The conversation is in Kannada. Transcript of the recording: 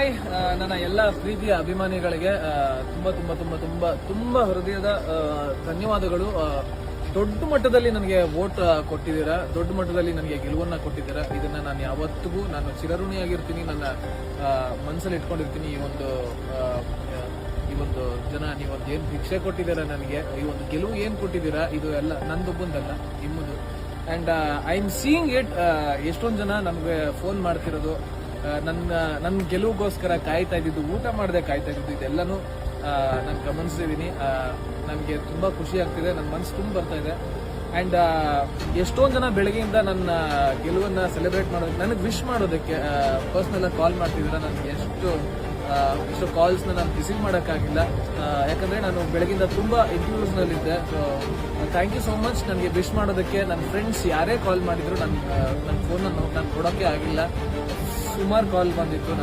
ಹಾಯ್ ನನ್ನ ಎಲ್ಲ ಪ್ರೀತಿಯ ಅಭಿಮಾನಿಗಳಿಗೆ ತುಂಬಾ ತುಂಬಾ ತುಂಬಾ ತುಂಬಾ ತುಂಬಾ ಹೃದಯದ ಧನ್ಯವಾದಗಳು. ದೊಡ್ಡ ಮಟ್ಟದಲ್ಲಿ ನನಗೆ ವೋಟ್ ಕೊಟ್ಟಿದ್ದೀರಾ, ದೊಡ್ಡ ಮಟ್ಟದಲ್ಲಿ ನನಗೆ ಗೆಲುವನ್ನ ಕೊಟ್ಟಿದ್ದೀರಾ. ಇದನ್ನ ನಾನು ಯಾವತ್ತಿಗೂ ನಾನು ಚಿರಋಣಿಯಾಗಿರ್ತೀನಿ, ನನ್ನ ಮನಸ್ಸಲ್ಲಿ ಇಟ್ಕೊಂಡಿರ್ತೀನಿ. ಈ ಒಂದು ಜನ ನೀವೊಂದು ಏನ್ ಭಿಕ್ಷೆ ಕೊಟ್ಟಿದ್ದೀರಾ ನನಗೆ, ಈ ಒಂದು ಗೆಲುವು ಏನ್ ಕೊಟ್ಟಿದ್ದೀರಾ, ಇದು ಎಲ್ಲ ನಂದೊಬ್ಬಂದಲ್ಲ, ನಿಮ್ಮದು. And I am seeing it. ಎಷ್ಟೊಂದು ಜನ ನನಗೆ ಫೋನ್ ಮಾಡ್ತಿರೋದು, ನನ್ನ ಗೆಲುವಿಗೋಸ್ಕರ ಕಾಯ್ತಾ ಇದ್ದಿದ್ದು, ಊಟ ಮಾಡದೆ ಕಾಯ್ತಾ ಇದ್ದಿದ್ದು, ಇದೆಲ್ಲನೂ ನಾನು ಗಮನಿಸಿದ್ದೀನಿ. ನನಗೆ ತುಂಬಾ ಖುಷಿ ಆಗ್ತಿದೆ, ನನ್ನ ಮನಸ್ಸು ತುಂಬ ಬರ್ತಾ ಇದೆ. ಅಂಡ್ ಎಷ್ಟೊಂದು ಜನ ಬೆಳಗ್ಗೆಯಿಂದ ನನ್ನ ಗೆಲುವನ್ನ ಸೆಲೆಬ್ರೇಟ್ ಮಾಡೋದಕ್ಕೆ, ನನಗೆ ವಿಶ್ ಮಾಡೋದಕ್ಕೆ ಪರ್ಸನಲ್ ಆಗಿ ಕಾಲ್ ಮಾಡ್ತಿದ್ದೀರಾ. ನನಗೆ ಎಷ್ಟು ಕಾಲ್ಸ್ನ ನಾನು ರಿಸೀವ್ ಮಾಡೋಕ್ಕಾಗಿಲ್ಲ, ಯಾಕಂದ್ರೆ ನಾನು ಬೆಳಗಿಂದ ತುಂಬಾ ಇಂಟರ್ವ್ಯೂಸ್ ನಲ್ಲಿದ್ದೆ. So thank you so much ನನಗೆ ವಿಶ್ ಮಾಡೋದಕ್ಕೆ. ನನ್ನ ಫ್ರೆಂಡ್ಸ್ ಯಾರೇ ಕಾಲ್ ಮಾಡಿದ್ರು ನನ್ನ ಫೋನ್ ನಾನು ಕೊಡೋಕೆ ಆಗಿಲ್ಲ. ಸುಮಾರು ಕಾಲ್ ಬಂದಿತ್ತು.